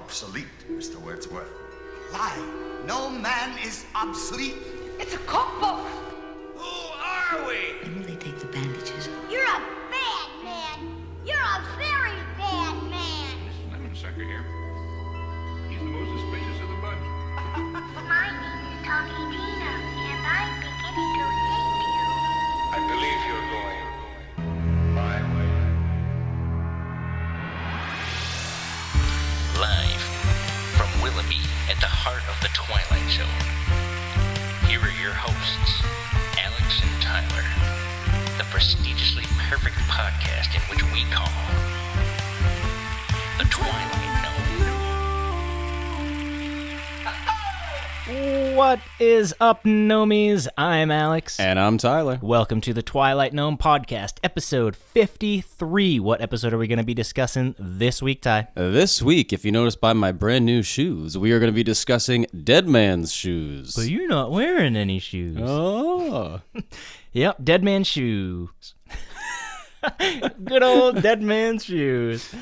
obsolete, Mr. Wordsworth. Lie. No man is obsolete. It's a cookbook. Who are we? When will they take the bandages off? You're a bad man. You're a very bad man. Mr. Lemon Sucker here. He's the most suspicious of the bunch. My name is Talkie Tina, and I'm beginning to hate you. I believe you're going my way. Live from Willoughby at the heart of the Twilight Zone. Here are your hosts, Alex and Tyler, the prestigiously perfect podcast in which we call The Twilight Gnome. What is up, Gnomies? I'm Alex. And I'm Tyler. Welcome to the Twilight Gnome Podcast, episode 53. What episode are we going to be discussing this week, Ty? This week, if you notice by my brand new shoes, we are going to be discussing Dead Man's Shoes. But you're not wearing any shoes. Oh. Yep, Dead Man's Shoes. Good old Dead Man's Shoes.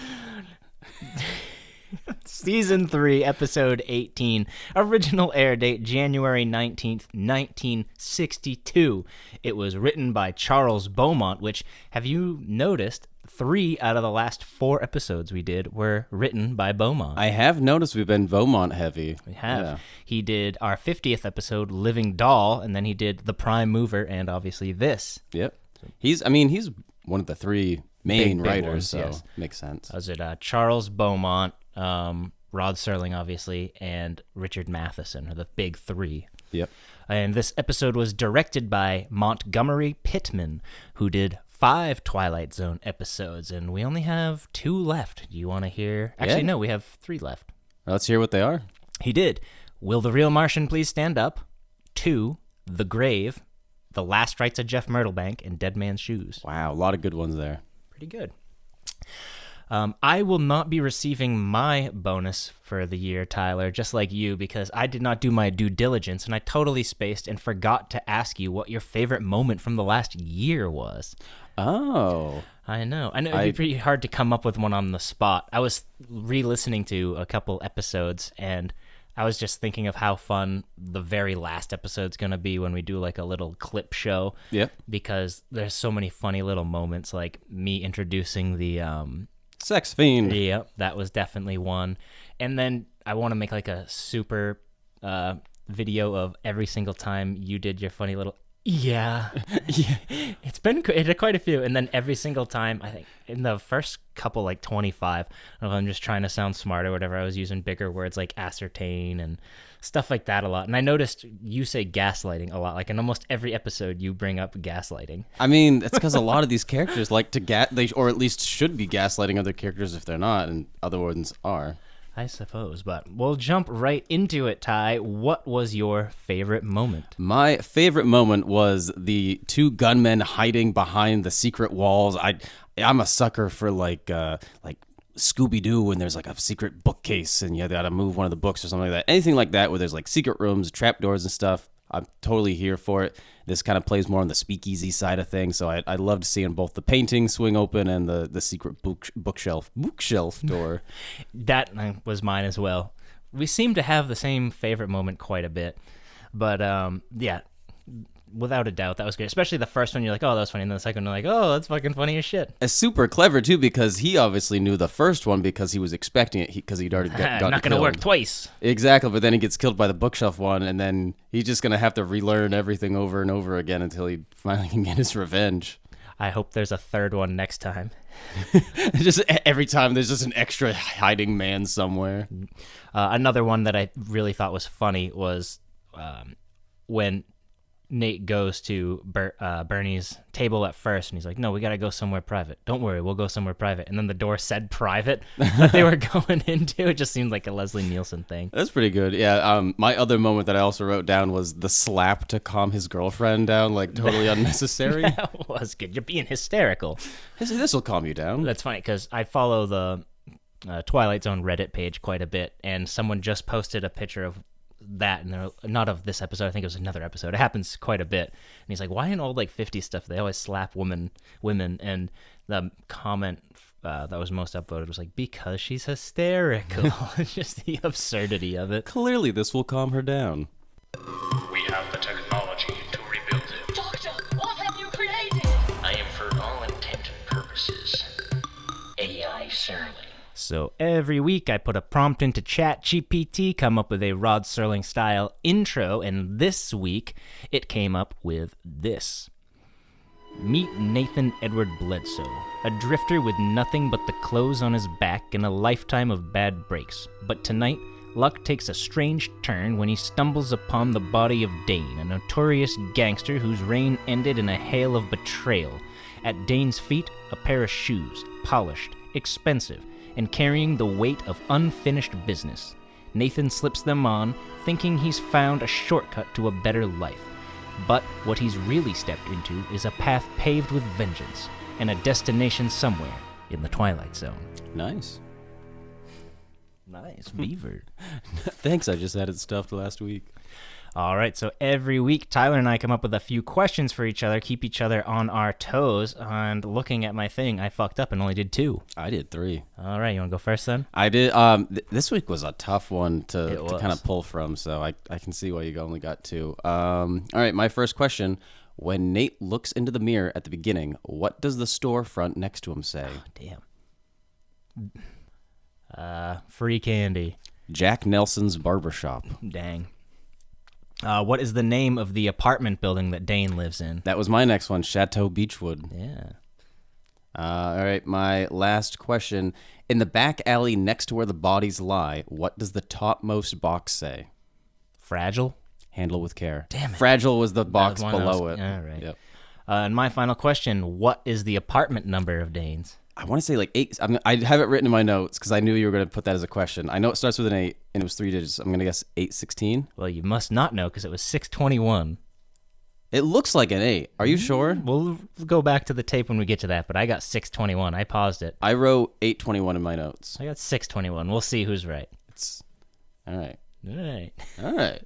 Season 3, Episode 18. Original air date, January 19th, 1962. It was written by Charles Beaumont, which, have you noticed, 3 out of the last 4 episodes we did were written by Beaumont. I have noticed we've been Beaumont heavy. We have. Yeah. He did our 50th episode, Living Doll, and then he did The Prime Mover, and obviously this. Yep. He's one of the 3 main Big writers, ones, so yes. makes sense. Was it Charles Beaumont, Rod Serling, obviously, and Richard Matheson are the big 3. Yep. And this episode was directed by Montgomery Pittman, who did 5 Twilight Zone episodes, and we only have 2 left. Do you want to hear? Actually, Yeah. no, we have 3 left. Let's hear what they are. He did Will the Real Martian Please Stand Up? 2, The Grave, The Last Rites of Jeff Myrtlebank, and Dead Man's Shoes. Wow, a lot of good ones there. Pretty good. I will not be receiving my bonus for the year, Tyler, just like you, because I did not do my due diligence, and I totally spaced and forgot to ask you what your favorite moment from the last year was. Oh. I know it'd be pretty hard to come up with one on the spot. I was re-listening to a couple episodes, and I was just thinking of how fun the very last episode's going to be when we do like a little clip show. Yep. Because there's so many funny little moments, like me introducing the... Sex Fiend. Yep, that was definitely one. And then I want to make like a super video of every single time you did your funny little... Yeah. Yeah. It's been quite a few. And then every single time, I think in the first couple, like 25, I'm just trying to sound smart or whatever, I was using bigger words like ascertain and stuff like that a lot. And I noticed you say gaslighting a lot. Like in almost every episode, you bring up gaslighting. I mean, it's because a lot of these characters like to or at least should be gaslighting other characters if they're not, and other ones are. I suppose, but we'll jump right into it, Ty. What was your favorite moment? My favorite moment was the 2 gunmen hiding behind the secret walls. I'm a sucker for like Scooby-Doo when there's like a secret bookcase and you gotta move one of the books or something like that. Anything like that where there's like secret rooms, trapdoors and stuff. I'm totally here for it. This kind of plays more on the speakeasy side of things, so I loved seeing both the painting swing open and the secret bookshelf door. That was mine as well. We seem to have the same favorite moment quite a bit, but yeah, without a doubt, that was great. Especially the first one, you're like, oh, that was funny, and then the second one, you're like, oh, that's fucking funny as shit. It's super clever too because he obviously knew the first one because he was expecting it because he'd already got not gonna killed. work twice. Exactly, but then he gets killed by the bookshelf one, and then he's just gonna have to relearn everything over and over again until he finally can get his revenge. I hope there's a third one next time. Just every time there's just an extra hiding man somewhere. Another one that I really thought was funny was when Nate goes to Bernie's table at first, and he's like, no, we gotta go somewhere private. Don't worry, we'll go somewhere private. And then the door said private that they were going into. It just seemed like a Leslie Nielsen thing. That's pretty good. Yeah, my other moment that I also wrote down was the slap to calm his girlfriend down, like totally unnecessary. That was good. You're being hysterical. This will calm you down. That's funny, because I follow the Twilight Zone Reddit page quite a bit, and someone just posted a picture of that, and they're not of this episode. I think it was another episode. It happens quite a bit. And he's like, why in old like 50s stuff they always slap women? And the comment that was most upvoted was like, because she's hysterical. Just the absurdity of it. Clearly, this will calm her down. We have the technology to rebuild him. Doctor, what have you created? I am, for all intent and purposes, AI Serling. So every week I put a prompt into ChatGPT, come up with a Rod Serling style intro, and this week it came up with this. Meet Nathan Edward Bledsoe, a drifter with nothing but the clothes on his back and a lifetime of bad breaks. But tonight, luck takes a strange turn when he stumbles upon the body of Dane, a notorious gangster whose reign ended in a hail of betrayal. At Dane's feet, a pair of shoes, polished, expensive, and carrying the weight of unfinished business. Nathan slips them on, thinking he's found a shortcut to a better life. But what he's really stepped into is a path paved with vengeance, and a destination somewhere in the Twilight Zone. Nice. Nice, Beaver. Thanks, I just had it stuffed last week. All right, so every week, Tyler and I come up with a few questions for each other, keep each other on our toes, and looking at my thing, I fucked up and only did 2. I did 3. All right, you want to go first then? I did. This week was a tough one to kind of pull from, so I can see why you only got 2. All right, my first question. When Nate looks into the mirror at the beginning, what does the storefront next to him say? Oh, damn. Free candy. Jack Nelson's Barbershop. Dang. What is the name of the apartment building that Dane lives in? That was my next one, Chateau Beechwood. Yeah. All right, my last question. In the back alley next to where the bodies lie, what does the topmost box say? Fragile? Handle with care. Damn it. Fragile was the box That was one below I was- it. All right. Yep. And my final question, what is the apartment number of Dane's? I want to say like 8. I have it written in my notes because I knew you were going to put that as a question. I know it starts with an 8 and it was 3 digits. I'm going to guess 816. Well, you must not know because it was 621. It looks like an 8. Are you sure? We'll go back to the tape when we get to that, but I got 621. I paused it. I wrote 821 in my notes. I got 621. We'll see who's right. It's all right. All right. All right.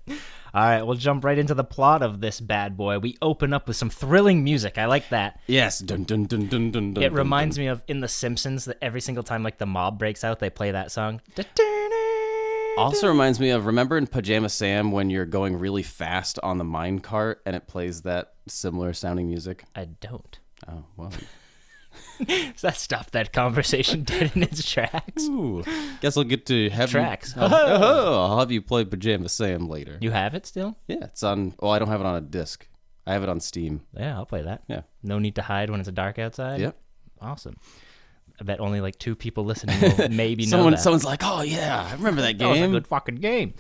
All right, we'll jump right into the plot of this bad boy. We open up with some thrilling music. I like that. Yes. Dun, dun, dun, dun, dun, dun, It reminds me of in The Simpsons that every single time like the mob breaks out, they play that song. Also reminds me of, remember in Pajama Sam when you're going really fast on the mine cart and it plays that similar sounding music? I don't. Oh, well. Does that stop that conversation dead in its tracks? Ooh. Guess I'll get to have Tracks. I'll have you play Pajama Sam later. You have it still? Yeah, it's on. Well, I don't have it on a disc. I have it on Steam. Yeah, I'll play that. Yeah. No need to hide when it's dark outside? Yep. Awesome. I bet only like 2 people listening will maybe know that. Someone's like, oh yeah, I remember that That was a game. good fucking game.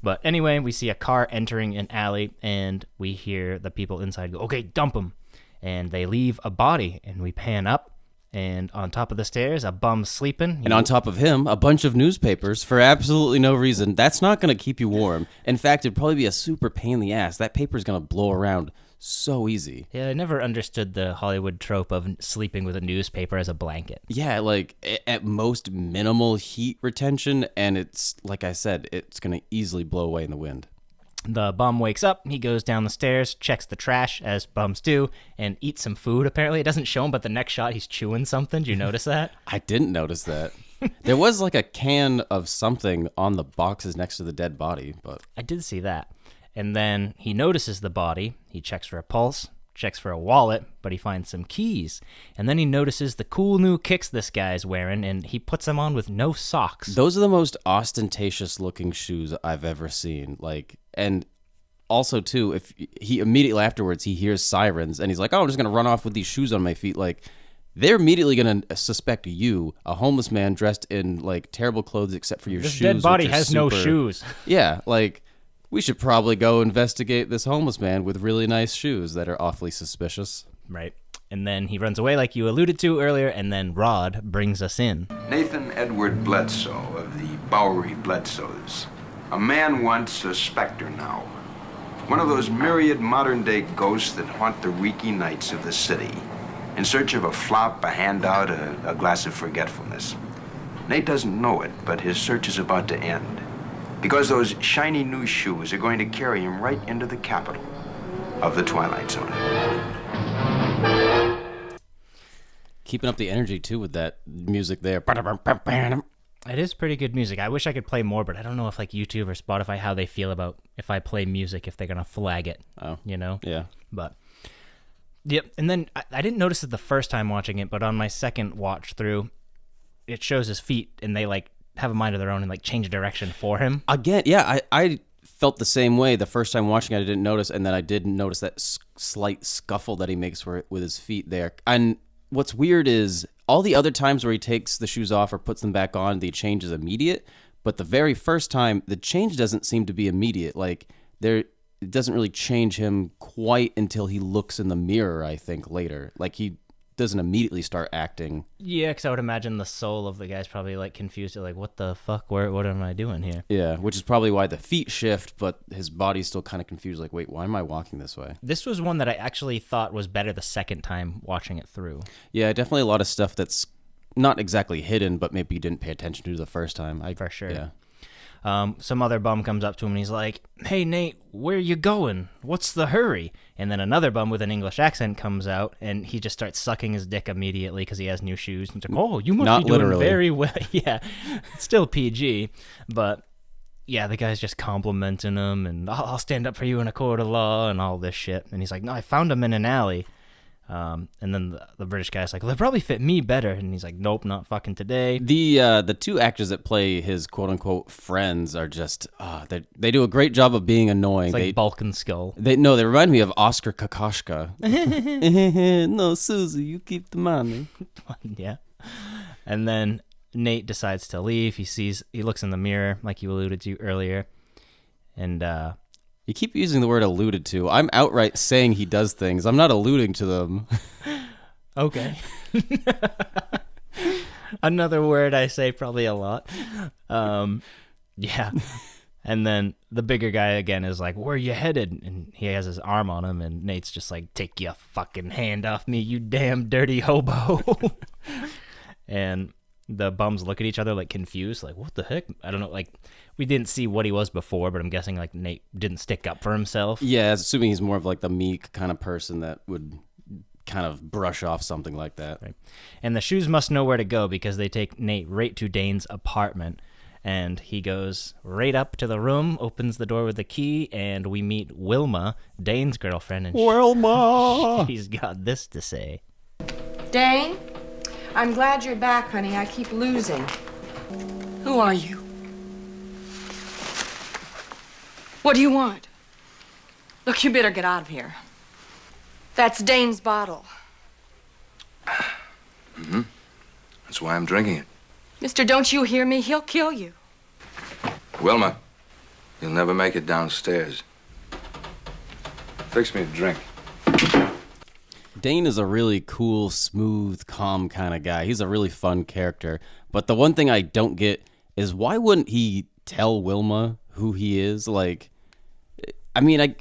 But anyway, we see a car entering an alley, and we hear the people inside go, okay, dump him. And they leave a body, and we pan up, and on top of the stairs, a bum sleeping. And on top of him, a bunch of newspapers for absolutely no reason. That's not going to keep you warm. In fact, it'd probably be a super pain in the ass. That paper's going to blow around so easy. Yeah, I never understood the Hollywood trope of sleeping with a newspaper as a blanket. Yeah, like at most minimal heat retention, and it's, like I said, it's going to easily blow away in the wind. The bum wakes up, he goes down the stairs, checks the trash, as bums do, and eats some food, apparently. It doesn't show him, but the next shot, he's chewing something. Did you notice that? I didn't notice that. There was like a can of something on the boxes next to the dead body, but... I did see that. And then he notices the body. He checks for a pulse, checks for a wallet, but he finds some keys. And then he notices the cool new kicks this guy's wearing, and he puts them on with no socks. Those are the most ostentatious looking shoes I've ever seen. Like, and also too, if he immediately afterwards he hears sirens and he's like, oh, I'm just gonna run off with these shoes on my feet. Like, they're immediately gonna suspect you, a homeless man dressed in like terrible clothes except for your This shoes. dead body which are has no super- shoes. Yeah, like, we should probably go investigate this homeless man with really nice shoes that are awfully suspicious. Right. And then he runs away like you alluded to earlier, and then Rod brings us in. Nathan Edward Bledsoe of the Bowery Bledsoes. A man once, a specter now. One of those myriad modern-day ghosts that haunt the reeky nights of the city, in search of a flop, a handout, a glass of forgetfulness. Nate doesn't know it, but his search is about to end. Because those shiny new shoes are going to carry him right into the capital of the Twilight Zone. keeping up the energy too with that music there. It is pretty good music. I wish I could play more, but I don't know if like YouTube or Spotify how they feel about if I play music, if they're gonna flag it. Oh, you know? yeah. But yep. And then I didn't notice it the first time watching it, but on my second watch through, it shows his feet, and they like have a mind of their own and like change direction for him. Again, yeah, I felt the same way the first time watching it. I didn't notice, and then I did notice that slight scuffle that he makes with his feet there. And what's weird is all the other times where he takes the shoes off or puts them back on, the change is immediate. But the very first time, the change doesn't seem to be immediate. Like it doesn't really change him quite until he looks in the mirror, I think, later. Like he doesn't immediately start acting. Yeah, because I would imagine the soul of the guy's probably like confused, like, what the fuck? What am I doing here? Yeah, which is probably why the feet shift, but his body's still kind of confused. Like, wait, why am I walking this way? This was one that I actually thought was better the second time watching it through. Yeah, definitely a lot of stuff that's not exactly hidden, but maybe you didn't pay attention to the first time. For sure. Yeah. Some other bum comes up to him and he's like, "Hey, Nate, where you going? What's the hurry?" And then another bum with an English accent comes out and he just starts sucking his dick immediately because he has new shoes. And it's like, "Oh, you must Not be doing literally. very well." Yeah, it's still PG, but yeah, the guy's just complimenting him and I'll stand up for you in a court of law and all this shit. And he's like, "No, I found him in an alley." And then the British guy's like, "Well, they probably fit me better." And he's like, "Nope, not fucking today." The two actors that play his quote unquote friends are just they do a great job of being annoying. It's like Bulk and Skull. They remind me of Oscar Kokoschka. No, Susie, you keep the money. Yeah. And then Nate decides to leave. He looks in the mirror like you alluded to earlier. And You keep using the word alluded to. I'm outright saying he does things. I'm not alluding to them. okay. Another word I say probably a lot. Yeah. And then the bigger guy again is like, "Where you headed?" And he has his arm on him, and Nate's just like, "Take your fucking hand off me, you damn dirty hobo." And the bums look at each other like confused, like, "What the heck?" I don't know, like, we didn't see what he was before, but I'm guessing like Nate didn't stick up for himself. Yeah, assuming he's more of like the meek kind of person that would kind of brush off something like that. Right. And the shoes must know where to go because they take Nate right to Dane's apartment. And he goes right up to the room, opens the door with the key, and we meet Wilma, Dane's girlfriend. And Wilma! She's got this to say. Dane, I'm glad you're back, honey. I keep losing. Who are you? What do you want? Look, you better get out of here. That's Dane's bottle. Mm-hmm. That's why I'm drinking it. Mister, don't you hear me? He'll kill you. Wilma, you'll never make it downstairs. Fix me a drink. Dane is a really cool, smooth, calm kind of guy. He's a really fun character. But the one thing I don't get is why wouldn't he tell Wilma who he is? Like, I mean,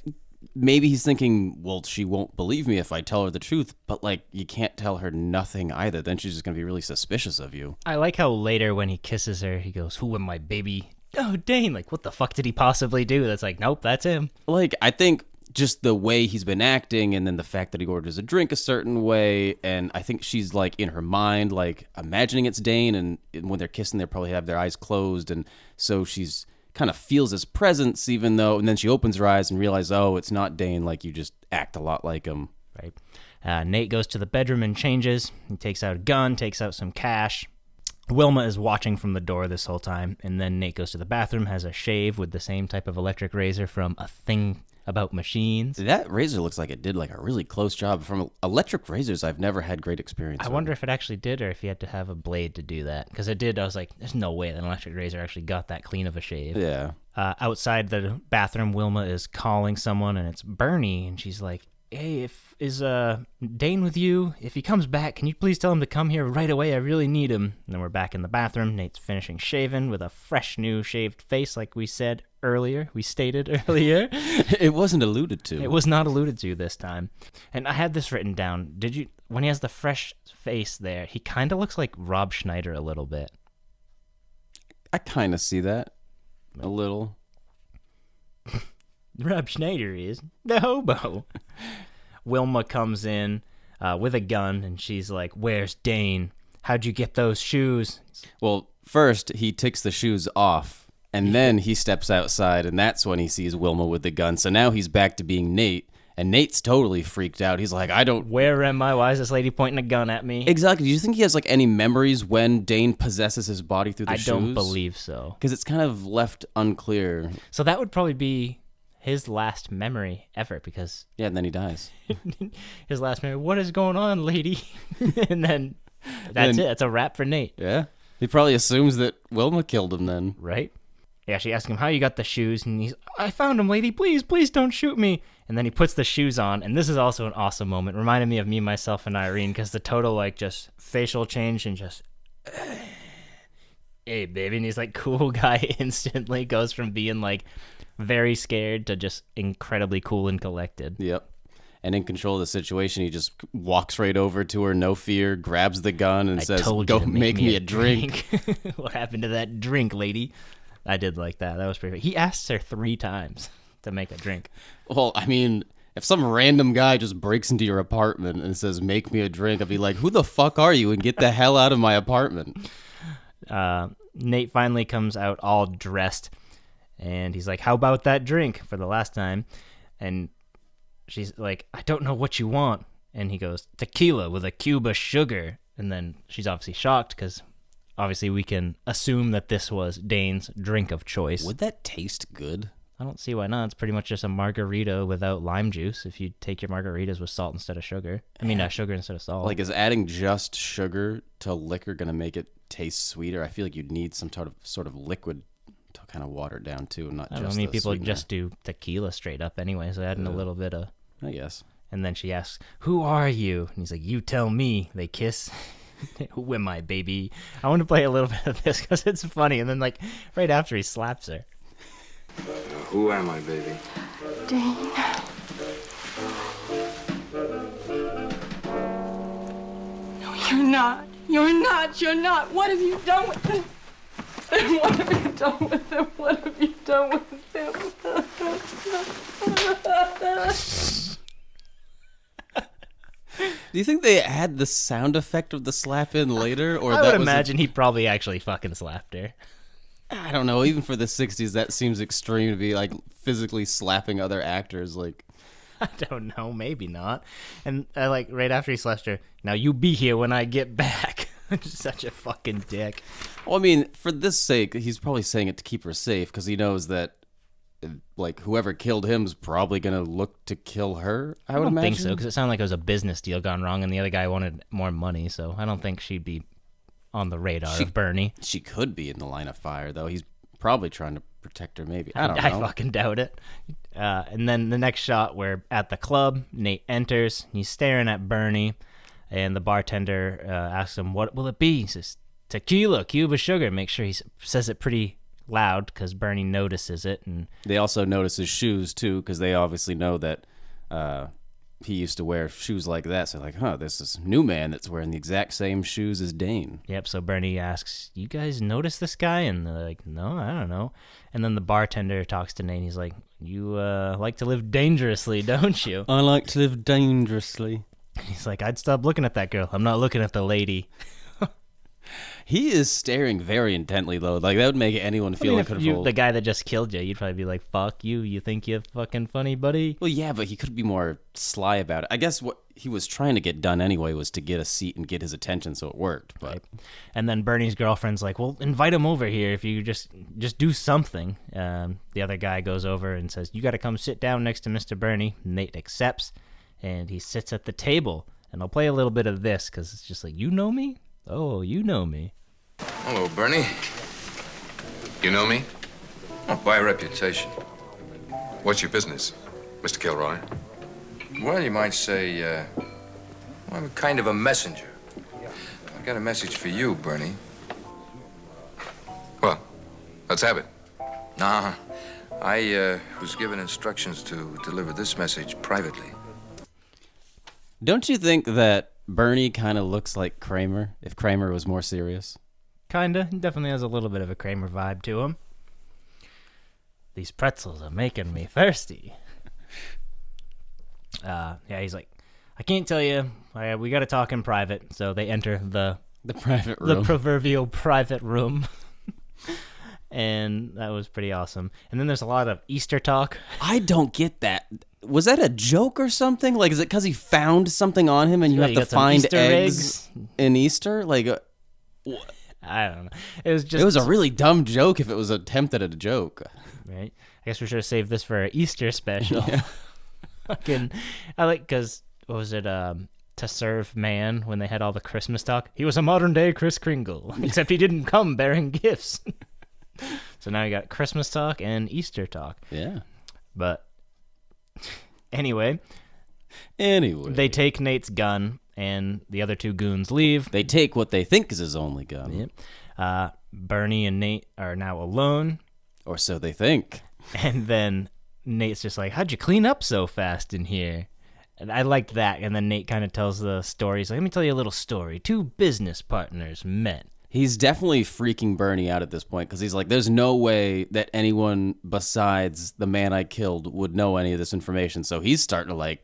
maybe he's thinking, well, she won't believe me if I tell her the truth, but like, you can't tell her nothing either. Then she's just gonna be really suspicious of you. I like how later when he kisses her, he goes, "Who am I, baby?" Oh, Dane, like, what the fuck did he possibly do? That's like, nope, that's him. Like, I think just the way he's been acting, and then the fact that he orders a drink a certain way, and I think she's like in her mind, like imagining it's Dane, and when they're kissing, they probably have their eyes closed, and so she's kind of feels his presence, even though, and then she opens her eyes and realizes, oh, it's not Dane. Like, you just act a lot like him. Right. Nate goes to the bedroom and changes. He takes out a gun, takes out some cash. Wilma is watching from the door this whole time, and then Nate goes to the bathroom, has a shave with the same type of electric razor from A Thing About Machines. That razor looks like it did like a really close job. From electric razors, I've never had great experience I with. wonder if it actually did, or if you had to have a blade to do that. Because it did. I was like, there's no way that an electric razor actually got that clean of a shave. Yeah. Outside the bathroom, Wilma is calling someone, and it's Bernie, and she's like, "Hey, is Dane with you? If he comes back, can you please tell him to come here right away? I really need him." And then we're back in the bathroom. Nate's finishing shaving with a fresh new shaved face, like we stated earlier. It wasn't alluded to. It was not alluded to this time. And I had this written down. Did you? When he has the fresh face there, he kind of looks like Rob Schneider a little bit. I kind of see that. A little. Rob Schneider is the hobo. Wilma comes in. with a gun, and she's like, "Where's Dane? How'd you get those shoes?" Well, first he takes the shoes off, and then he steps outside, and that's when he sees Wilma with the gun. So now he's back to being Nate, and Nate's totally freaked out. He's like, I don't... Where am I? Why is this lady pointing a gun at me? Exactly. Do you think he has like any memories when Dane possesses his body through the shoes? I don't believe so. Because it's kind of left unclear. So that would probably be his last memory ever, because... Yeah, and then he dies. His last memory, what is going on, lady? And then that's it. That's a wrap for Nate. Yeah. He probably assumes that Wilma killed him then. Right? Yeah, she asks him how you got the shoes, and he's, I found them, lady. Please don't shoot me. And then he puts the shoes on, and this is also an awesome moment. Reminded me of Me, Myself, and Irene, because the total, like, just facial change and just, hey, baby. And he's like, cool guy instantly goes from being, like, very scared to just incredibly cool and collected. Yep. And in control of the situation, he just walks right over to her, no fear, grabs the gun, and says, go make me a drink. What happened to that drink, lady? I did like that. That was pretty funny. He asks her 3 times to make a drink. Well, I mean, if some random guy just breaks into your apartment and says, make me a drink, I'd be like, who the fuck are you? And get the hell out of my apartment. Nate finally comes out all dressed, and he's like, how about that drink for the last time? And she's like, I don't know what you want. And he goes, tequila with a cube of sugar. And then she's obviously shocked because obviously we can assume that this was Dane's drink of choice. Would that taste good? I don't see why not. It's pretty much just a margarita without lime juice if you take your margaritas with salt instead of sugar. I mean, sugar instead of salt. Like, is adding just sugar to liquor going to make it taste sweeter? I feel like you'd need some sort of liquid to kind of water it down too, not just people sweetener. Just do tequila straight up anyway, so adding a little bit of... I guess. And then she asks, who are you? And he's like, you tell me. They kiss. Who am I, baby? I want to play a little bit of this because it's funny. And then, like, right after he slaps her. Who am I, baby? Dane. No, you're not. You're not. You're not. What have you done with him? What have you done with him? What have you done with him? Do you think they add the sound effect of the slap in later? Or I would imagine he probably actually fucking slapped her. I don't know. Even for the 60s, that seems extreme to be, like, physically slapping other actors. Like, I don't know. Maybe not. And, like, right after he slapped her, now you be here when I get back. Such a fucking dick. Well, I mean, for this sake, he's probably saying it to keep her safe because he knows that, like, whoever killed him is probably going to look to kill her, I would imagine. I don't think so, because it sounded like it was a business deal gone wrong, and the other guy wanted more money, so I don't think she'd be on the radar of Bernie. She could be in the line of fire, though. He's probably trying to protect her, maybe. I don't know. I fucking doubt it. And then the next shot, we're at the club. Nate enters. He's staring at Bernie, and the bartender asks him, what will it be? He says, tequila, cube of sugar. Make sure he says it pretty loud because Bernie notices it. And they also notice his shoes, too, because they obviously know that he used to wear shoes like that. So like, this is new man that's wearing the exact same shoes as Dane. Yep, so Bernie asks, you guys notice this guy? And they're like, no, I don't know. And then the bartender talks to Nate. He's like, you like to live dangerously, don't you? I like to live dangerously. And he's like, I'd stop looking at that girl. I'm not looking at the lady. He is staring very intently, though. Like, that would make anyone feel uncomfortable. If the guy that just killed you, you'd probably be like, fuck you. You think you're fucking funny, buddy? Well, yeah, but he could be more sly about it. I guess what he was trying to get done anyway was to get a seat and get his attention, so it worked. But right. And then Bernie's girlfriend's like, well, invite him over here if you just do something. The other guy goes over and says, you got to come sit down next to Mr. Bernie. Nate accepts, and he sits at the table. And I'll play a little bit of this because it's just like, you know me? Oh, you know me. Hello, Bernie. You know me? Oh, by reputation. What's your business, Mr. Kilroy? Well, you might say, I'm kind of a messenger. I've got a message for you, Bernie. Well, let's have it. Nah, I was given instructions to deliver this message privately. Don't you think that Bernie kind of looks like Kramer, if Kramer was more serious? Kinda. He definitely has a little bit of a Kramer vibe to him. These pretzels are making me thirsty. Yeah, he's like, I can't tell you. We got to talk in private. So they enter the private room. the proverbial private room. And that was pretty awesome. And then there's a lot of Easter talk. I don't get that. Was that a joke or something? Like, is it because he found something on him and you Yeah, have you to got some find Easter eggs in Easter? Like, I don't know. It was just. it was a really dumb joke if it was attempted at a joke. Right. I guess we should have saved this for our Easter special. Fucking, I like, because, what was it, To Serve Man, when they had all the Christmas talk? He was a modern day Kris Kringle, except he didn't come bearing gifts. So now we got Christmas talk and Easter talk. Yeah. But anyway, Anyway. they take Nate's gun, and the other two goons leave. They take what they think is his only gun. Yep. Bernie and Nate are now alone. Or so they think. And then Nate's just like, how'd you clean up so fast in here? And I liked that. And then Nate kind of tells the story. He's like, let me tell you a little story. Two business partners met. He's definitely freaking Bernie out at this point because he's like, there's no way that anyone besides the man I killed would know any of this information. So he's starting to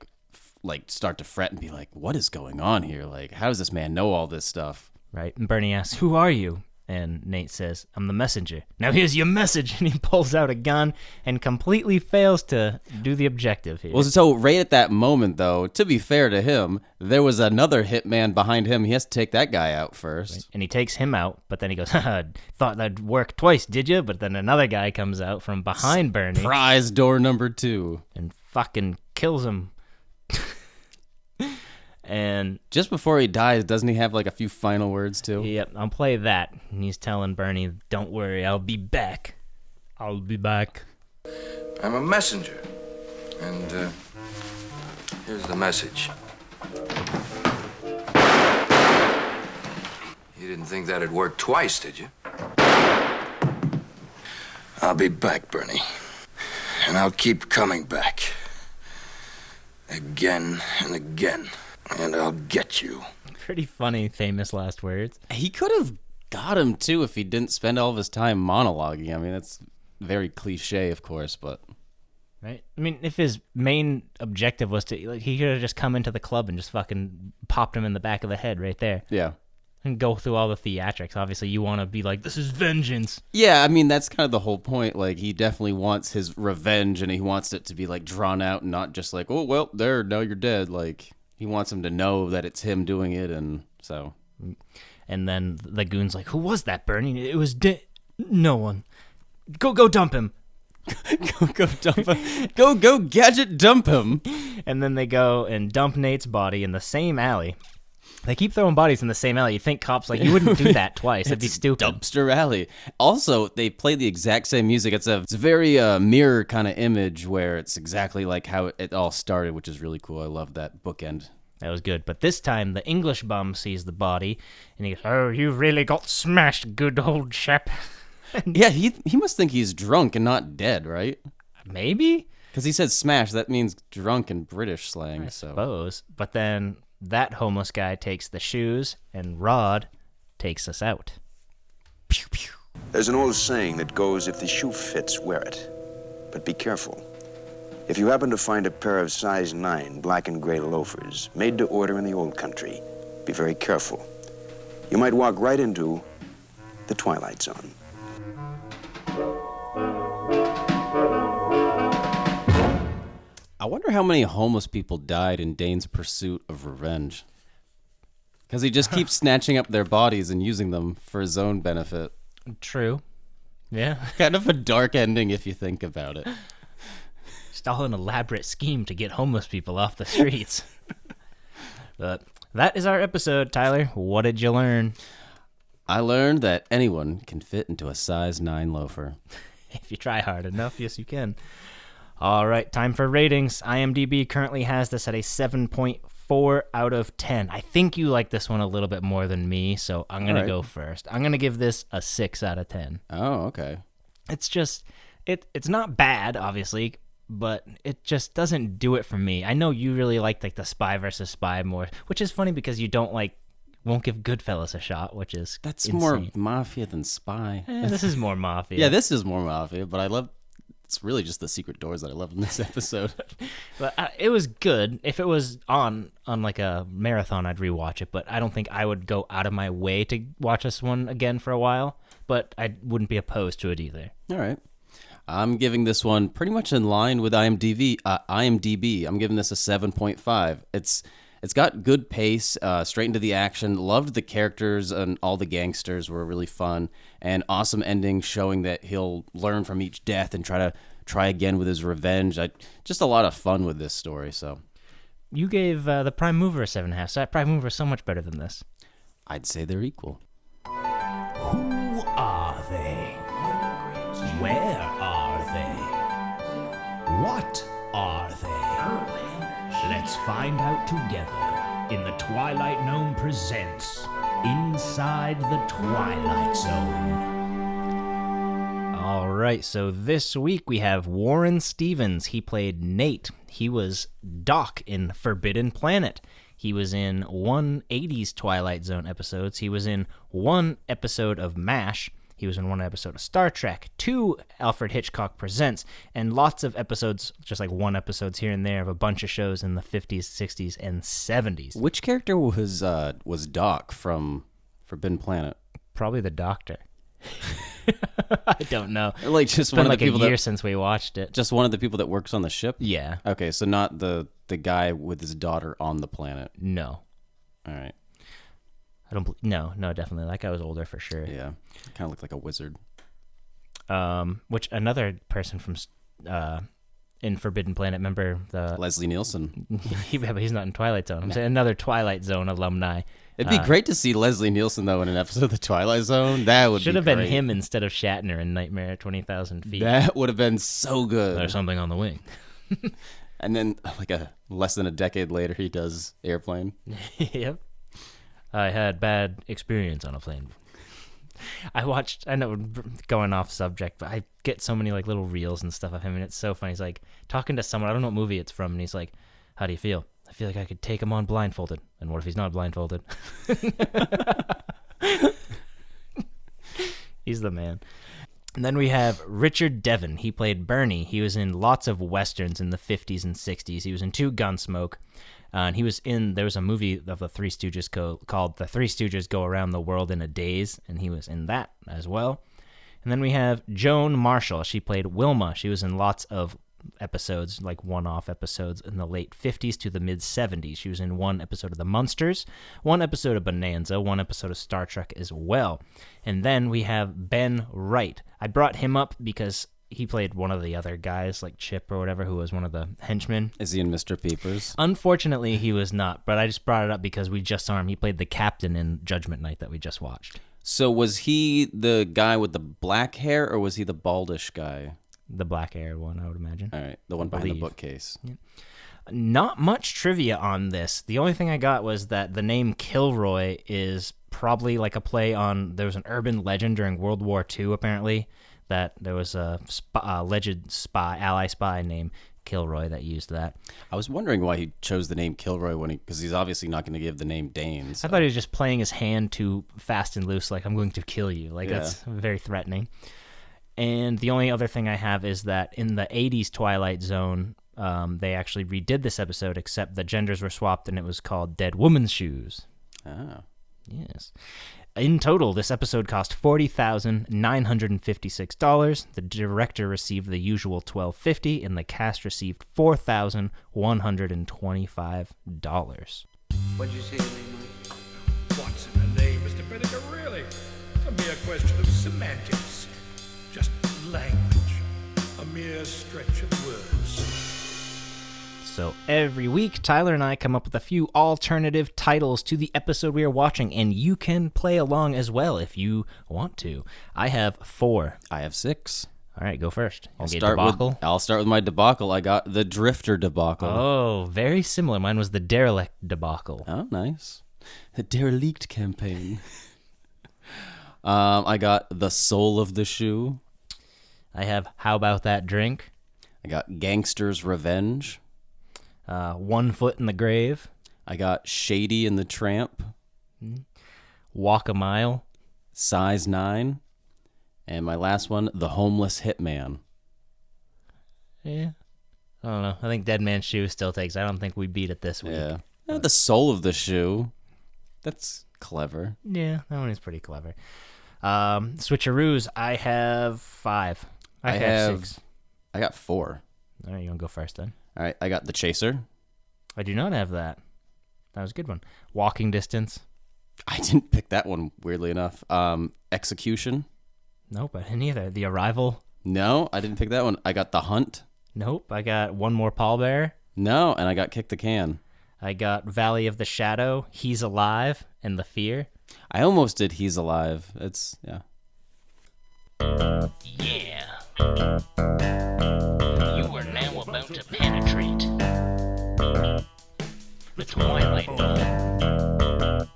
start to fret and be like, what is going on here? Like, how does this man know all this stuff? Right. And Bernie asks, who are you? And Nate says, I'm the messenger. Now here's your message. And he pulls out a gun and completely fails to do the objective here. Well, so right at that moment, though, to be fair to him, there was another hitman behind him. He has to take that guy out first. Right. And he takes him out, but then he goes, thought that'd work twice, did you? But then another guy comes out from behind Bernie. Surprise door number 2. And fucking kills him. And just before he dies, doesn't he have like a few final words too? Yep, I'll play that. And he's telling Bernie, don't worry, I'll be back. I'll be back. I'm a messenger. And, here's the message. You didn't think that'd work twice, did you? I'll be back, Bernie. And I'll keep coming back. Again and again. And I'll get you. Pretty funny, famous last words. He could have got him, too, if he didn't spend all of his time monologuing. I mean, that's very cliche, of course, but... Right? I mean, if his main objective was to... Like, he could have just come into the club and just fucking popped him in the back of the head right there. Yeah. And go through all the theatrics. Obviously, you want to be like, this is vengeance. Yeah, I mean, that's kind of the whole point. Like, he definitely wants his revenge, and he wants it to be, like, drawn out and not just like, oh, well, there, now you're dead. Like... He wants him to know that it's him doing it, and so... And then the goon's like, who was that, Bernie? It was no one. Go dump him. Go dump him. Go gadget dump him. And then they go and dump Nate's body in the same alley. They keep throwing bodies in the same alley. You think cops, like, you wouldn't do that twice. It'd be stupid. Dumpster alley. Also, they play the exact same music. It's a very mirror kind of image where it's exactly like how it all started, which is really cool. I love that bookend. That was good. But this time, the English bum sees the body, and he goes, oh, you really got smashed, good old chap. Yeah, he must think he's drunk and not dead, right? Maybe? Because he said smash. That means drunk in British slang. I so. suppose. But then... that homeless guy takes the shoes, and Rod takes us out. Pew, pew. There's an old saying that goes, if the shoe fits, wear it. But be careful. If you happen to find a pair of size 9 black and gray loafers made to order in the old country, be very careful. You might walk right into the Twilight Zone. I wonder how many homeless people died in Dane's pursuit of revenge. Because he just keeps snatching up their bodies and using them for his own benefit. True. Yeah. Kind of a dark ending if you think about it. Just all an elaborate scheme to get homeless people off the streets. But that is our episode, Tyler. What did you learn? I learned that anyone can fit into a size 9 loafer. If you try hard enough, yes, you can. All right, time for ratings. IMDb currently has this at a 7.4 out of 10. I think you like this one a little bit more than me, so I'm going to go first. I'm going to give this a 6 out of 10. Oh, okay. It's just, it's not bad, obviously, but it just doesn't do it for me. I know you really like the spy versus spy more, which is funny because you won't give Goodfellas a shot, which is That's insane. more mafia than spy. This is more mafia. Yeah, this is more mafia, but I love It's really just the secret doors that I love in this episode. But it was good. If it was on like a marathon, I'd rewatch it. But I don't think I would go out of my way to watch this one again for a while. But I wouldn't be opposed to it either. All right. I'm giving this one pretty much in line with IMDb. I'm giving this a 7.5. It's got good pace, straight into the action. Loved the characters, and all the gangsters were really fun. And awesome ending showing that he'll learn from each death and try again with his revenge. Just a lot of fun with this story. So You gave the Prime Mover a 7.5. So Prime Mover is so much better than this. I'd say they're equal. Who are they? Where are they? What are they? Let's find out together in the Twilight Gnome presents Inside the Twilight Zone. All right, so this week we have Warren Stevens. He played Nate. He was Doc in Forbidden Planet. He was in one 80s Twilight Zone episodes. He was in one episode of MASH. He was in one episode of Star Trek, 2 Alfred Hitchcock Presents, and lots of episodes, just like one episodes here and there of a bunch of shows in the 50s, 60s, and 70s. Which character was Doc from Forbidden Planet? Probably the Doctor. I don't know. Like just It's been one of like the people a year that, since we watched it. Just one of the people that works on the ship? Yeah. Okay, so not the guy with his daughter on the planet. No. All right. No, definitely. That guy was older for sure. Yeah. Kind of looked like a wizard. Which another person from in Forbidden Planet, remember the Leslie Nielsen. But he's not in Twilight Zone. I'm saying another Twilight Zone alumni. It'd be great to see Leslie Nielsen though in an episode of the Twilight Zone. That would should be have been great. him instead of Shatner in Nightmare at 20,000 Feet. That would have been so good. There's something on the wing. And then like less than a decade later, he does Airplane. Yep. I had bad experience on a plane. I know, going off subject, but I get so many like little reels and stuff of him, and it's so funny. He's like talking to someone, I don't know what movie it's from, and he's like, "How do you feel?" "I feel like I could take him on blindfolded." "And what if he's not blindfolded?" He's the man. And then we have Richard Devon. He played Bernie. He was in lots of westerns in the 50s and 60s. He was in 2 Gunsmoke. And there was a movie of the Three Stooges called The Three Stooges Go Around the World in a Daze, and he was in that as well. And then we have Joan Marshall. She played Wilma. She was in lots of episodes, like one-off episodes in the late 50s to the mid-70s. She was in one episode of The Munsters, one episode of Bonanza, one episode of Star Trek as well. And then we have Ben Wright. I brought him up because he played one of the other guys, like Chip or whatever, who was one of the henchmen. Is he in Mr. Peepers? Unfortunately, he was not, but I just brought it up because we just saw him. He played the captain in Judgment Night that we just watched. So was he the guy with the black hair, or was he the baldish guy? The black hair one, I would imagine. All right, the one behind the bookcase. Yeah. Not much trivia on this. The only thing I got was that the name Kilroy is probably like a play on, there was an urban legend during World War II, apparently, that there was a alleged ally spy named Kilroy that used that. I was wondering why he chose the name Kilroy because he's obviously not going to give the name Dane. So. I thought he was just playing his hand too fast and loose, like, I'm going to kill you. Like, that's very threatening. And the only other thing I have is that in the 80s Twilight Zone, they actually redid this episode, except the genders were swapped, and it was called Dead Woman's Shoes. Ah. Yes. In total, this episode cost $40,956. The director received the usual $12.50, and the cast received $4,125. What'd you say your name was? What's in a name, Mr. Benninger, really? A mere question of semantics. Just language. A mere stretch of words. So every week, Tyler and I come up with a few alternative titles to the episode we are watching, and you can play along as well if you want to. I have 4. I have 6. All right, go first. I'll start with my debacle. I got the Drifter debacle. Oh, very similar. Mine was the Derelict debacle. Oh, nice. The Derelict campaign. I got the Soul of the Shoe. I have How About That Drink? I got Gangster's Revenge. 1 Foot in the Grave. I got Shady and the Tramp. Walk a Mile. Size 9. And my last one, The Homeless Hitman. Yeah. I don't know. I think Dead Man's Shoe still takes. I don't think we beat it this week. Yeah. The sole of the shoe. That's clever. Yeah, that one is pretty clever. Switcheroos, I have 5. I have 6. I got 4. All right, you want to go first then? All right, I got The Chaser. I do not have that. That was a good one. Walking Distance. I didn't pick that one, weirdly enough. Execution. Nope, I didn't either. The Arrival. No, I didn't pick that one. I got The Hunt. Nope, I got One More Pallbearer. No, and I got Kick the Can. I got Valley of the Shadow, He's Alive, and The Fear. I almost did He's Alive. It's, yeah. Yeah. You are now about to penetrate the Twilight Zone.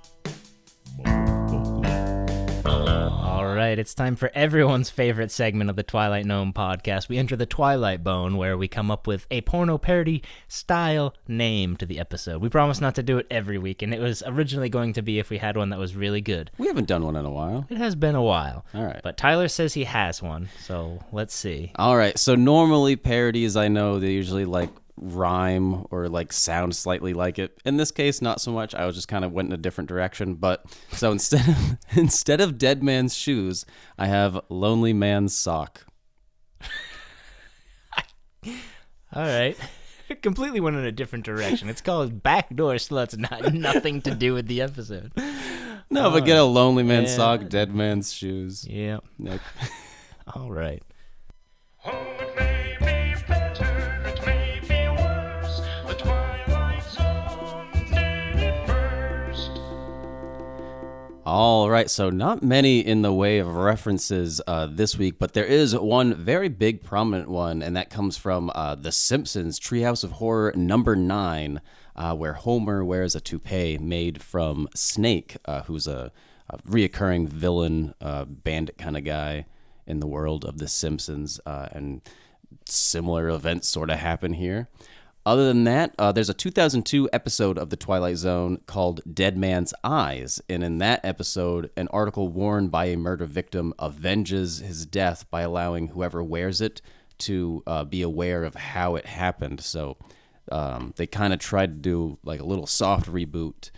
All right, it's time for everyone's favorite segment of the Twilight Gnome podcast. We enter the Twilight Bone, where we come up with a porno parody style name to the episode. We promise not to do it every week, and it was originally going to be if we had one that was really good. We haven't done one in a while. It has been a while. All right. But Tyler says he has one, so let's see. All right, so normally parodies, I know they usually like rhyme or like sound slightly like it. In this case, not so much. I was just kind of went in a different direction. But so instead of Dead Man's Shoes, I have Lonely Man's Sock. All right. Completely went in a different direction. It's called Backdoor Sluts, nothing to do with the episode. No, but get a Lonely Man's Sock, Dead Man's Shoes. Yeah. Nope. All right. All right, so not many in the way of references this week, but there is one very big prominent one, and that comes from The Simpsons Treehouse of Horror number 9, where Homer wears a toupee made from Snake, who's a reoccurring villain, bandit kind of guy in the world of The Simpsons, and similar events sort of happen here. Other than that, there's a 2002 episode of The Twilight Zone called Dead Man's Eyes, and in that episode, an article worn by a murder victim avenges his death by allowing whoever wears it to be aware of how it happened. So they kind of tried to do like a little soft reboot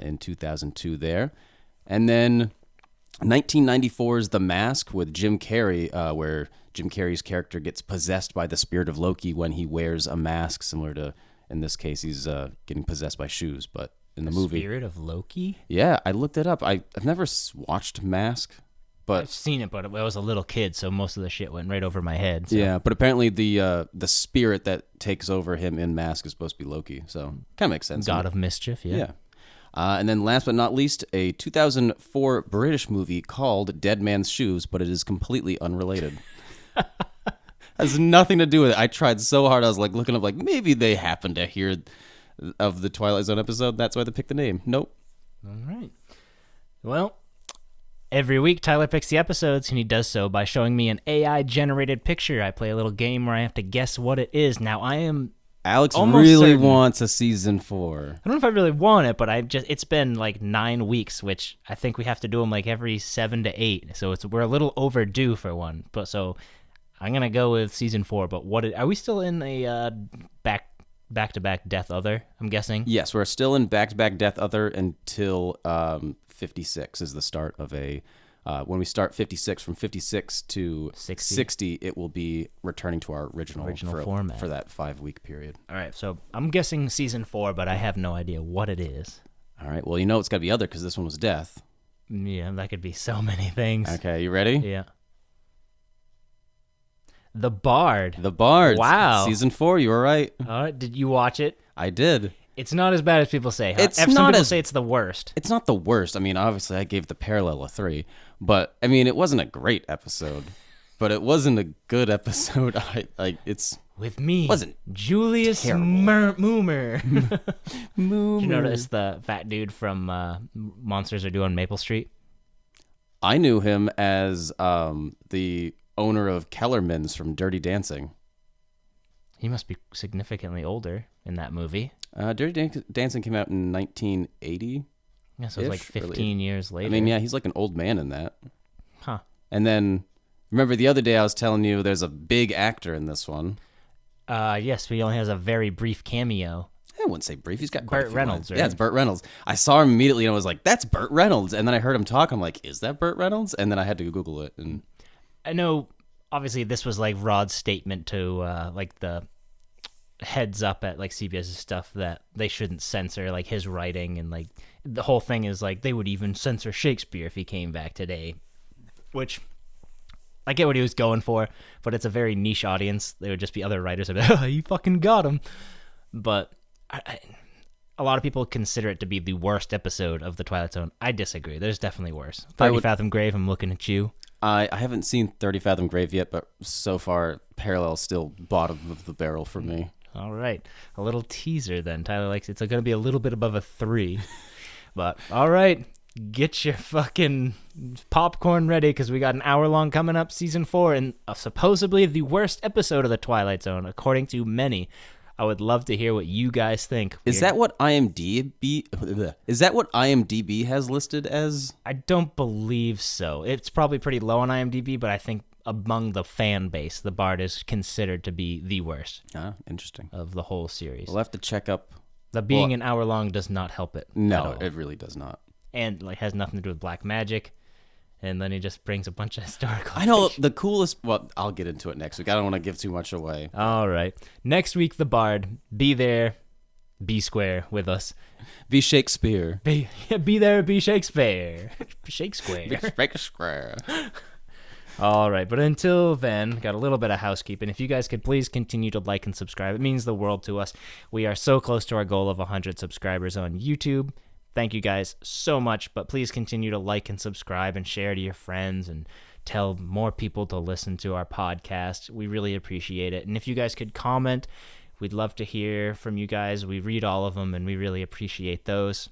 in 2002 there. And then 1994's The Mask with Jim Carrey, where Jim Carrey's character gets possessed by the spirit of Loki when he wears a mask, similar to, in this case, he's getting possessed by shoes. But in the movie... Spirit of Loki? Yeah, I looked it up. I've never watched Mask, but... I've seen it, but I was a little kid, so most of the shit went right over my head. So. Yeah, but apparently the spirit that takes over him in Mask is supposed to be Loki, so kind of makes sense. God of Mischief, yeah. And then last but not least, a 2004 British movie called Dead Man's Shoes, but it is completely unrelated. Has nothing to do with it. I tried so hard. I was like looking up, like maybe they happen to hear of the Twilight Zone episode. That's why they picked the name. Nope. All right. Well, every week Tyler picks the episodes, and he does so by showing me an AI-generated picture. I play a little game where I have to guess what it is. Now, I am Alex almost really certain. wants a season 4. I don't know if I really want it, but it's been like 9 weeks, which I think we have to do them like every 7 to 8. So we're a little overdue for one. But so I'm gonna go with season 4. But are we still in a back-to-back Death Other? I'm guessing. Yes, we're still in back-to-back Death Other until 56 is the start of a. When we start 56, from 56 to 60, it will be returning to our original format for that 5-week period. All right, so I'm guessing season 4, but I have no idea what it is. All right, well, you know it's got to be other because this one was death. Yeah, that could be so many things. Okay, you ready? Yeah. The Bard. The Bard. Wow. Season 4, you were right. All right, did you watch it? I did. It's not as bad as people say. Huh? It's Some not people as- say it's the worst. It's not the worst. I mean, obviously, I gave The Parallel a 3, but I mean, it wasn't a great episode, but it wasn't a good episode. It's with me. Wasn't Julius Moomer. Did you notice the fat dude from Monsters Are Due on Maple Street? I knew him as the owner of Kellerman's from Dirty Dancing. He must be significantly older in that movie. Dirty Dancing came out in 1980. Yeah, so it's like 15 years later. I mean, yeah, he's like an old man in that. Huh. And then, remember the other day I was telling you there's a big actor in this one. Yes, but he only has a very brief cameo. I wouldn't say brief. He's got quite a Burt few Reynolds, lines. right? Yeah, it's Burt Reynolds. I saw him immediately and I was like, "That's Burt Reynolds." And then I heard him talk. I'm like, "Is that Burt Reynolds?" And then I had to Google it. And I know, obviously, this was like Rod's statement to like the heads up at like CBS's stuff that they shouldn't censor like his writing, and like the whole thing is like they would even censor Shakespeare if he came back today, which I get what he was going for, but it's a very niche audience. There would just be other writers that would be like, oh, you fucking got him. But a lot of people consider it to be the worst episode of The Twilight Zone. I disagree. There's definitely worse. 30 Fathom Grave, I'm looking at you. I haven't seen 30 Fathom Grave yet, but so far, Parallel's still bottom of the barrel for me. All right. A little teaser then. Tyler likes it's going to be a little bit above a 3. But, all right. Get your fucking popcorn ready because we got an hour long coming up, season 4, and supposedly the worst episode of The Twilight Zone, according to many. I would love to hear what you guys think. Is that what IMDb has listed as? I don't believe so. It's probably pretty low on IMDb, but I think among the fan base, The Bard is considered to be the worst. Ah, interesting. Of the whole series. We'll have to check up. The being an hour long does not help it. No, it really does not. And like has nothing to do with black magic. And then he just brings a bunch of historical I know fiction. the coolest. Well, I'll get into it next week. I don't want to give too much away. All right. Next week, The Bard. Be there. Be square with us. Be Shakespeare. Be there. Be Shakespeare. Shakespeare. Be Shakespeare. All right. But until then, got a little bit of housekeeping. If you guys could please continue to like and subscribe. It means the world to us. We are so close to our goal of 100 subscribers on YouTube. Thank you guys so much, but please continue to like and subscribe and share to your friends and tell more people to listen to our podcast. We really appreciate it. And if you guys could comment, we'd love to hear from you guys. We read all of them, and we really appreciate those.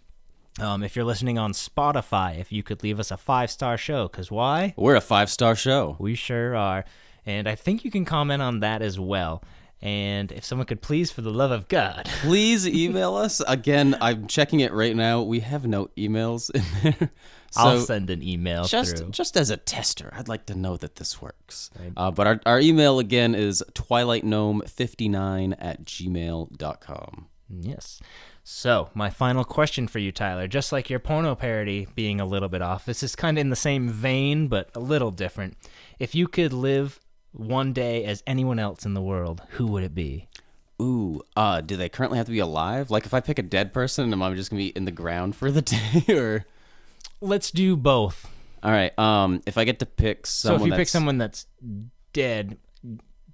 If you're listening on Spotify, if you could leave us a 5-star show, because why? We're a 5-star show. We sure are. And I think you can comment on that as well. And if someone could please, for the love of God, please email us. Again, I'm checking it right now. We have no emails in there. So I'll send an email through. Just as a tester, I'd like to know that this works. But our email, again, is twilightgnome59@gmail.com. Yes. So, my final question for you, Tyler, just like your porno parody being a little bit off, this is kind of in the same vein, but a little different. If you could live one day as anyone else in the world, who would it be? Ooh, do they currently have to be alive? Like, if I pick a dead person, am I just gonna be in the ground for the day, or? Let's do both. All right. If I get to pick someone, so if you pick someone that's dead,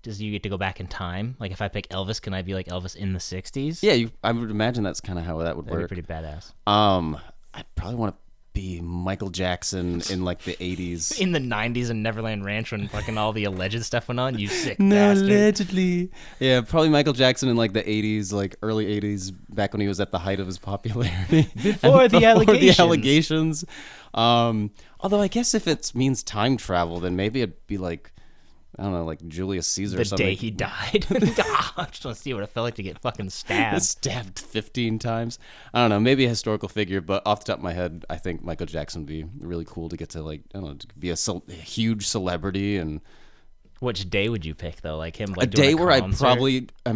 does you get to go back in time? Like, if I pick Elvis, can I be like Elvis in the '60s? Yeah, I would imagine that's kind of how that would work. That'd be pretty badass. I'd probably want to be Michael Jackson in like the 80s. In the 90s in Neverland Ranch when fucking all the alleged stuff went on, you sick bastard. Allegedly. Yeah, probably Michael Jackson in like the 80s, like early 80s, back when he was at the height of his popularity. Before the allegations. Although I guess if it means time travel, then maybe it'd be like, I don't know, like Julius Caesar or something. The day he died. I just want to see what it felt like to get fucking stabbed. Stabbed 15 times. I don't know, maybe a historical figure, but off the top of my head, I think Michael Jackson would be really cool to get to, like, I don't know, to be a huge celebrity. And which day would you pick, though? Like him, like a day where I'm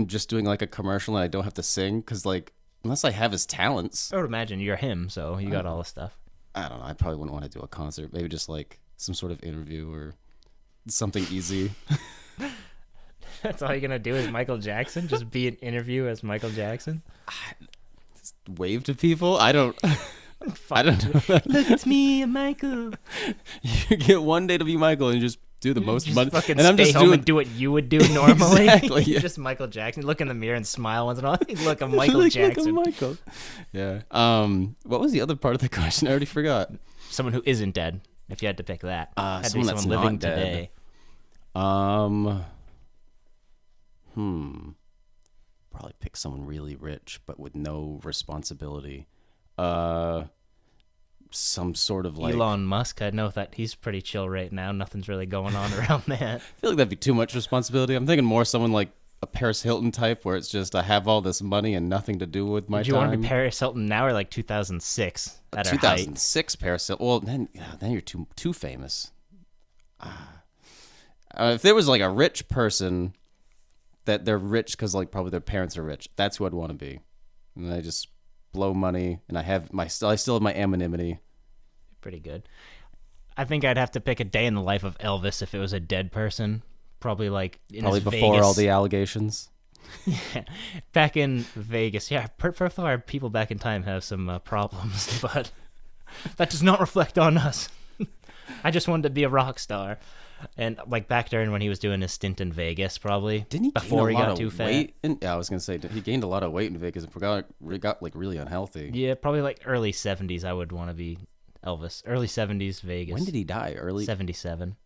just doing like a commercial and I don't have to sing, because like, unless I have his talents. I would imagine you're him, so you got all the stuff. I don't know, I probably wouldn't want to do a concert. Maybe just like some sort of interview or something easy. That's all you're gonna do is Michael Jackson? Just be an interview as Michael Jackson? Just wave to people? I don't know. Look, it's me, Michael. You get one day to be Michael and just do the most just money. Fucking and I'm stay just home doing and do what you would do normally. Exactly. Yeah. Just Michael Jackson. Look in the mirror and smile once in a while. Look, I'm Michael Jackson. Look, I'm Michael. Yeah. What was the other part of the question? I already forgot. Someone who isn't dead. If you had to pick that, had to be someone that's living not dead. today. Probably pick someone really rich but with no responsibility. Some sort of like Elon Musk. I know that he's pretty chill right now. Nothing's really going on around that. I feel like that'd be too much responsibility. I'm thinking more someone like a Paris Hilton type, where it's just I have all this money and nothing to do with my time. Do you want to be Paris Hilton now or like 2006? At 2006 Paris Hilton. Well, then you're too famous. If there was like a rich person that they're rich because like probably their parents are rich. That's who I'd want to be. And I just blow money, and I still have my anonymity. Pretty good. I think I'd have to pick a day in the life of Elvis if it was a dead person. Probably like in his before Vegas. all the allegations. Yeah, back in Vegas. Yeah, for far people back in time have some problems, but that does not reflect on us. I just wanted to be a rock star, and like back during when he was doing his stint in Vegas, probably Didn't he before he gain a lot got of too fat. weight? I was gonna say he gained a lot of weight in Vegas and got like really unhealthy. Yeah, probably like early 70s. I would want to be Elvis. Early 70s Vegas. When did he die? Early 77.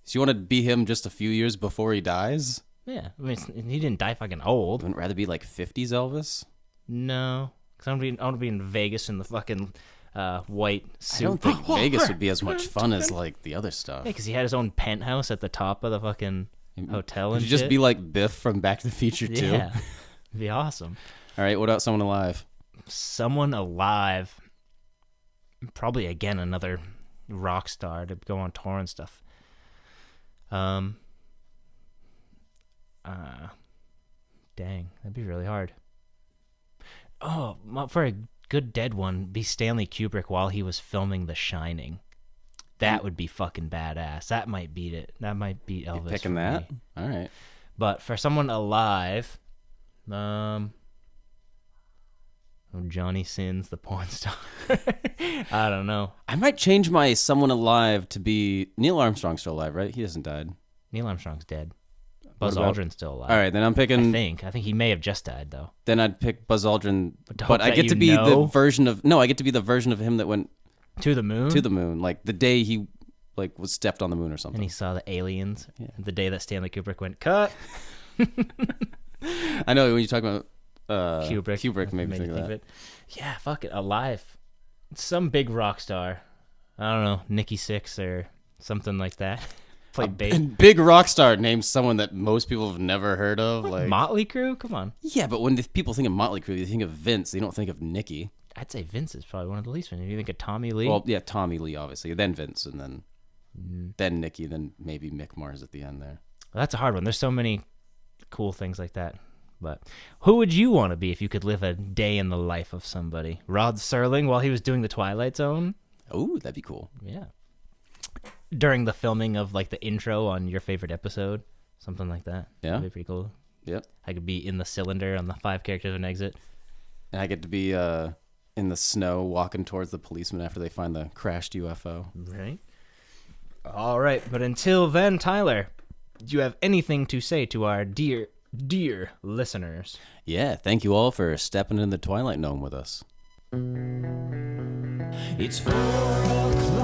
So you want to be him just a few years before he dies? Yeah, I mean he didn't die fucking old. Wouldn't rather be like 50s Elvis? No, because I want to be in Vegas in the fucking white suit. I don't think Vegas would be as much fun as like the other stuff. Yeah, because he had his own penthouse at the top of the fucking hotel and Would you just shit. be like Biff from Back to the Future too? Yeah, it'd be awesome. All right, what about someone alive? Someone alive. Probably again another rock star to go on tour and stuff. Dang, that'd be really hard. Oh, for a good dead one, be Stanley Kubrick while he was filming The Shining. That would be fucking badass. That might beat it. That might beat Elvis. You picking for that? me. All right. But for someone alive, Johnny Sins, the porn star. I don't know. I might change my someone alive to be Neil Armstrong's still alive, right? He hasn't died. Neil Armstrong's dead. Buzz about- Aldrin's still alive. All right, then I'm picking. I think he may have just died though. Then I'd pick Buzz Aldrin, Hope but I that get you to be the know. version of I get to be the version of him that went To the moon. to the moon, like the day he like was stepped on the moon or something. And he saw the aliens. Yeah. The day that Stanley Kubrick went cut. I know when you talk about Kubrick made me made think you of that. Yeah, fuck it, alive. Some big rock star. I don't know, Nikki Sixx or something like that. Played bass. And big rock star named someone that most people have never heard of. Like Motley Crue? Come on. Yeah, but when people think of Motley Crue, they think of Vince. They don't think of Nikki. I'd say Vince is probably one of the least ones. If you think of Tommy Lee. Well, yeah, Tommy Lee, obviously. Then Vince, and then Nikki, then maybe Mick Mars at the end there. Well, that's a hard one. There's so many cool things like that. But who would you want to be if you could live a day in the life of somebody? Rod Serling while he was doing The Twilight Zone? Oh, that'd be cool. Yeah. During the filming of like the intro on your favorite episode, something like that. Yeah. That'd be pretty cool. Yep. I could be in the cylinder on the 5 characters of an exit. And I get to be in the snow walking towards the policeman after they find the crashed UFO. Right. All right. But until then, Tyler, do you have anything to say to our dear listeners? Yeah, thank you all for stepping in the Twilight Gnome with us. It's 4 o'clock.